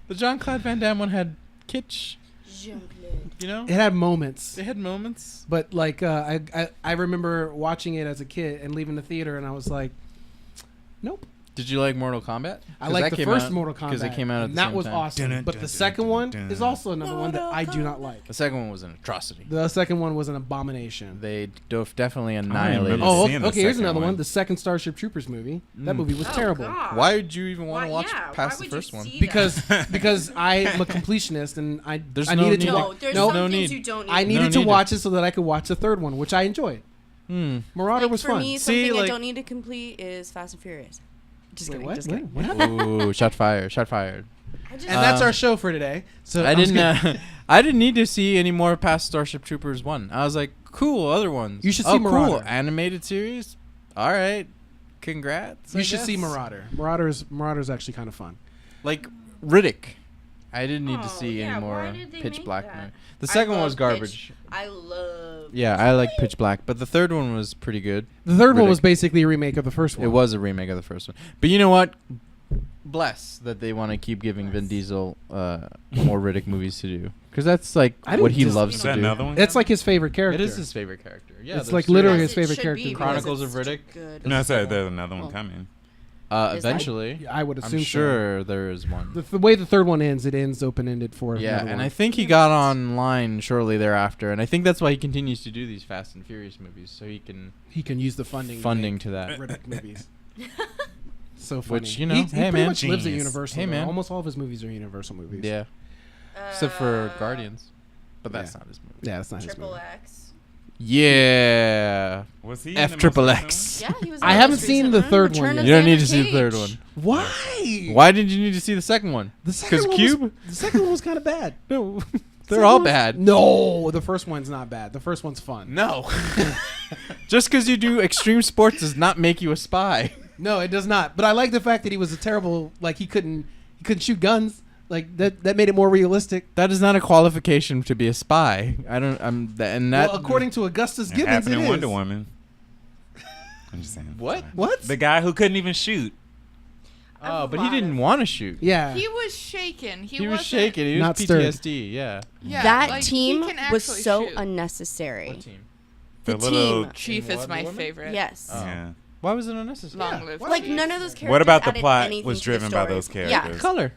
The Jean-Claude Van Damme one had kitsch, you know? It had moments. They had moments. But, like, I remember watching it as a kid and leaving the theater, and I was like, nope. Did you like Mortal Kombat? I liked the first Mortal Kombat. Because it came out at and the that same was time. awesome. But the second one is also another one that I do not like. The second one was an atrocity. The second one was an abomination. They definitely remember annihilated. Oh, seeing the okay. Here's second another one. one. The second Starship Troopers movie. That movie was Oh, terrible. God. Why would you even want to Why- watch yeah, past why the would you first one? see Because I'm a completionist and There's I no needed need. to No, watch. there's No, some no things need. you don't need. I to needed No to need watch it so that I could watch the third one, which I enjoyed. Marauder Like, was for fun. me, See, something I like- don't need to complete is Fast and Furious. Just Wait, kidding. what? Just kidding. What happened? Ooh, shot fired. Shot fired. I just, And that's Um, our show for today. So I I'm just didn't. gonna- I didn't need to see any more past Starship Troopers 1. I was like, cool, other ones. You should oh, see cool, Marauder. animated series. All right, congrats. I you should see guess. Marauder. Marauder's actually kind of fun. Like Riddick. I didn't need to Oh, see yeah, any more why did they Pitch make Black. that? The I second one love was garbage. I love. Yeah, I like Pitch Black, but the third one was pretty good. The third one was Riddick. basically a remake of the first one. It was a remake of the first one. But you know what? Bless that they want to keep giving Vin Diesel more Riddick movies to do, because that's like I what didn't he dis- loves Is to that do. another one? It's like his favorite character. It is his favorite character. Yeah, It's there's like three. literally As his it favorite should character. be, because Chronicles it's of such a Riddick? good- No, I said there's Oh. another one coming. Is that- Eventually, I would assume I'm sure there is one. The way the third one ends, it ends open-ended for Yeah, another and one. I think he got online shortly thereafter, and I think that's why he continues to do these Fast and Furious movies, so he can he can use the funding to that. Riddick movies. So funny. Which, you know, he hey, pretty man. much lives at Genius. Universal. Hey, though. man. Almost all of his movies are Universal movies. Yeah, except for Uh, Guardians, but that's yeah. not his movie. Yeah, that's not his Triple movie. X. Yeah, Was he in F the triple most X. Yeah, he was. I in haven't most seen recent the one, third Return one of yet. You don't need Xander to see the third Cage. one. Why? Why did you need to see the second one? The second 'Cause one Cube? Was, the second one was kind of bad. No, Second they're all one's- bad. No, the first one's not bad. The first one's fun. No, just because you do extreme sports does not make you a spy. No, it does not. But I like the fact that he was a terrible. Like he couldn't shoot guns. Like that made it more realistic. That is not a qualification to be a spy. I don't. And that. Well, according to Augustus It Gibbons, happened it in is. Wonder Woman. I'm just saying. What? Sorry. What? The guy who couldn't even shoot. Oh, but he didn't want to shoot. Yeah. He was shaken. He He was wasn't- shaking. He was Not stirred. PTSD. Yeah. Yeah, That like, he team can was actually so shoot. unnecessary. What team? The The little- team. Chief In is Wonder my Woman? favorite. Yes. Oh. Yeah. Why was it unnecessary? Long live. Like Chief. none of those characters. What about the added plot anything was to the driven by story. those Yeah. characters? Color.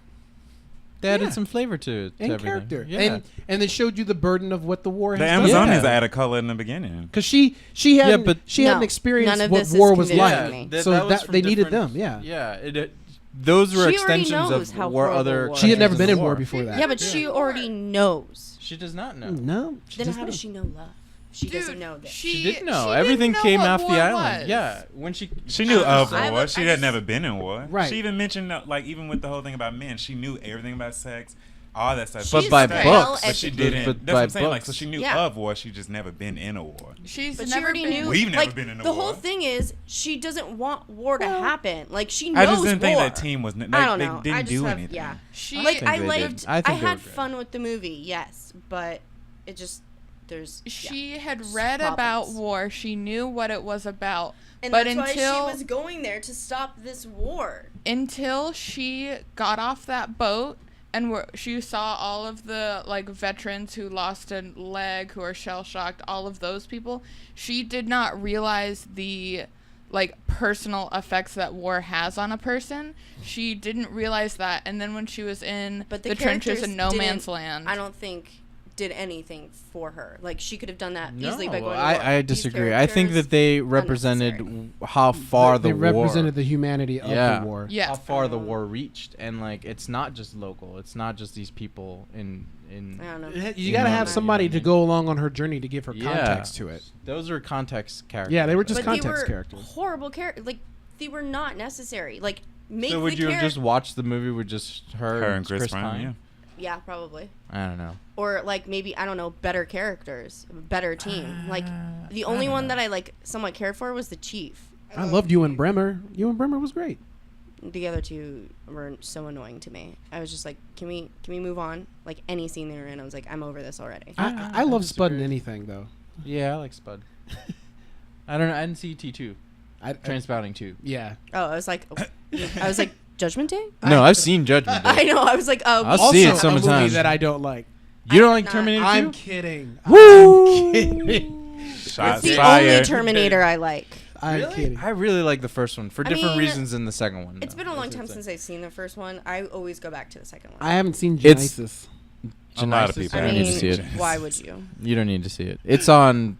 They added Yeah. some flavor to it. and everything. character. Yeah. And they showed you the burden of what the war The has done. Amazonians Yeah. added color in the beginning. Because she hadn't but- she hadn't No, experienced none of what this is war was convincing like. me. So was that from they needed different- them. Yeah. Yeah. Those were She already extensions knows of how war. horrible Other. war She had never countries been of in war war before that. Yeah, but she already knows. She does not know. No. Then how does she know love? She doesn't know this. She didn't know. she Everything didn't came know off what the war island. was. Yeah, when she She knew of I war. would- She I had just- never been in war. Right. She even mentioned, like, even with the whole thing about men, she knew everything about sex, all that stuff. But She by studied, books. But she But didn't. But That's by what I'm saying. Like, books. so she knew Yeah. of war. She just never been in a war. She's But she never already been. knew. We've never like, been in a the war. whole thing is she doesn't want war to happen. Like she knows I just didn't think war. that team was. Like, I don't know. They I didn't just do have, anything. Yeah. She Like think I they liked. did. I think they had were good. fun with the movie. Yes, but it just there's. She yeah, had just read about problems. war. She knew what it was about. And but that's until why she was going there to stop this war. until she got off that boat and she saw all of the like veterans who lost a leg, who are shell shocked, all of those people, she did not realize the like personal effects that war has on a person. She didn't realize that, and then when she was in But the trenches characters in No didn't- Man's Land, I don't think did anything for her. Like she could have done that easily by No, going to war. I These disagree. I think that they represented how far they the war represented the humanity of the war. Yeah. how far the war reached, and like it's not just local. It's not just these people in. I don't know. You got to have somebody to go along on her journey to give her Yeah. context to it. Those are context characters. Yeah, they were just But context they were characters. horrible characters. Like they were not necessary. Like make So would the you have character. just watched the movie with just her and Chris Pine. Pine? Yeah, probably. I don't know. Or like maybe I don't know, better characters, better team. Like the only one that I like somewhat cared for was the chief. I loved Ewan Bremer. Ewan Bremer was great. The other two were so annoying to me. I was just like, can we move on? Like any scene they were in, I was like, I'm over this already. I love Spud in disagree. anything though. Yeah, I like Spud. I don't know. I didn't see T2. I Transpouting 2. yeah. Oh, I was like, Judgment Day? No, I've seen Judgment Day. I know. I was like, I'll see it Also, so a many movie times. that I don't like. You don't I'm like not- Terminator 2? I'm kidding. Woo! I'm kidding. Shots it's the fired. only Terminator I like. I'm kidding. I really like the first one for I different mean, reasons than the second one. It's though. been a long That's time the since thing. I've seen the first one. I always go back to the second one. I haven't seen It's- Genesis. A lot of Genesis? people I You don't mean, need to see it. why would you? You don't need to see it. It's on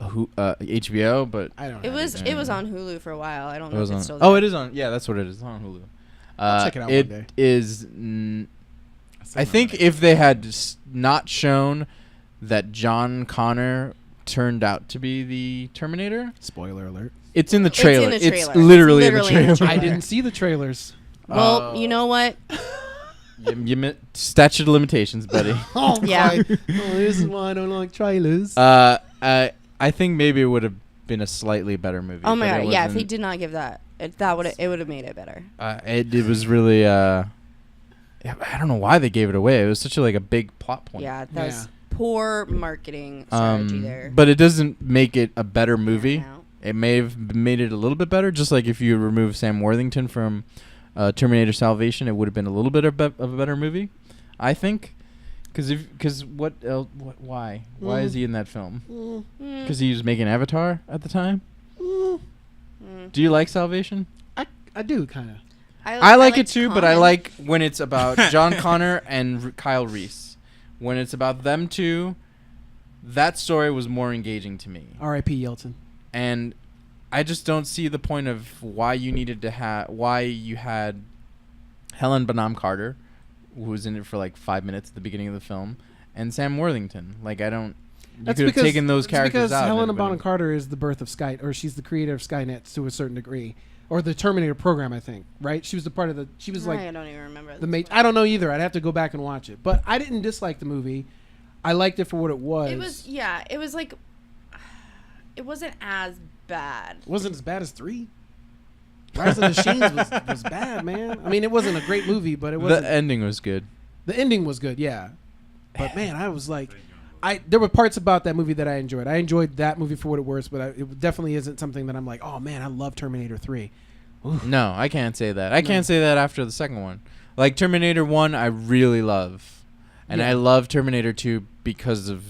HBO, but I don't. It have was it. it was on Hulu for a while. I don't it know was if on. it's still there. Oh, it is on. Yeah, that's what it is. It's on Hulu. I'll check it out It one day. is. I think if they had not shown that John Connor turned out to be the Terminator, Spoiler alert. it's in the It's in trailer. the It's trailer. literally, It's literally in in the the trailer. I didn't see the trailers. Well, you know what? Statute of limitations, buddy. Oh Yeah. my. Oh, this is why I don't like trailers. I think maybe it would have been a slightly better movie. Oh my but it god! Yeah, if he wasn't- did not give that, it would have made it better. It was really. I don't know why they gave it away. It was such a big plot point. Yeah, that was poor marketing strategy there. But it doesn't make it a better movie. Now. It may have made it a little bit better, just like if you remove Sam Worthington from Terminator Salvation, it would have been a little bit of a better movie, I think. Because what else? Why? Why is he in that film? Mm. Because he was making Avatar at the time. Mm. Do you like Salvation? I do kind of. I like it liked too, but I Common. like when it's about John Connor and Kyle Reese. When it's about them two, that story was more engaging to me. R.I.P. Yeltsin. And I just don't see the point of why you needed to why you had Helen Bonham Carter, who was in it for 5 minutes at the beginning of the film, and Sam Worthington. I don't. You could have taken those characters because out. Helena and Bonham everybody- Carter is the birth of Sky, or she's the creator of Skynet to a certain degree, or the Terminator program, I think. Right? She was the part of the. She was I don't even remember the this mate. one. I don't know either. I'd have to go back and watch it. But I didn't dislike the movie. I liked it for what it was. It was it was it wasn't as bad. It wasn't as bad as 3. Rise of the Machines was bad, man. I mean, it wasn't a great movie, but it wasn't. The ending was good. The ending was good, yeah. But man, I was like, there were parts about that movie that I enjoyed. I enjoyed that movie for what it was, but it definitely isn't something that I'm like, oh man, I love Terminator 3. Oof. No, I can't say that. I can't say that after the second one. Terminator 1, I really love. And Yeah. I love Terminator 2 because of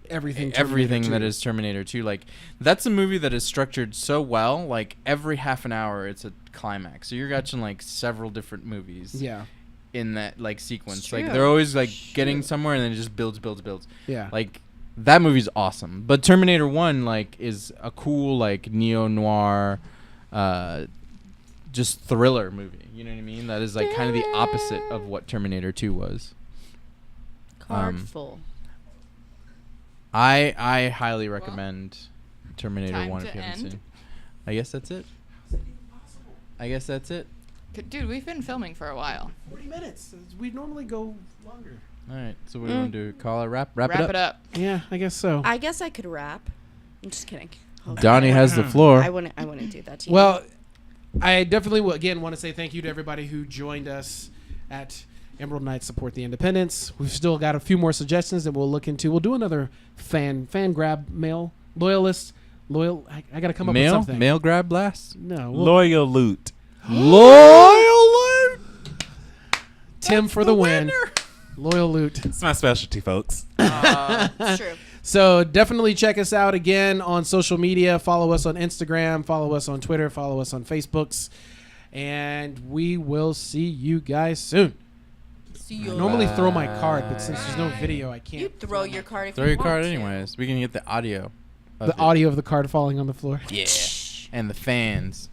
Everything everything that 2. is Terminator 2. That's a movie that is structured so well. Every half an hour, it's a climax. So you're watching several different movies Yeah, in that sequence. It's true. They're always getting somewhere and then it just builds. yeah. That movie's awesome. But Terminator 1 is a cool neo noir just thriller movie. You know what I mean? That is kind of the opposite of what Terminator 2 was. Card full. I highly recommend Terminator time 1 to if you haven't end. seen. I guess that's it. Dude, we've been filming for a while. 40 minutes. We normally go longer. All right. So what do you want to do? Call it wrap it up. Yeah, I guess so. I guess I could rap. I'm just kidding. Okay. Donnie has the floor. I wouldn't do that to you. Well, I definitely will again want to say thank you to everybody who joined us at Emerald Knights Support the Independents. We've still got a few more suggestions that we'll look into. We'll do another fan grab mail. Loyalists. I got to come up with something. Mail grab blast. No. Loyal loot. Loyal. Tim for the win. Loyal loot. It's my specialty, folks. it's true. So definitely check us out again on social media. Follow us on Instagram. Follow us on Twitter. Follow us on Facebooks. And we will see you guys soon. See I ya. normally throw my card, but since there's no video, I can't. You throw your card if Throw you your want card to. anyways. We can get the audio. of The it. audio of the card falling on the floor. Yeah. And the fans.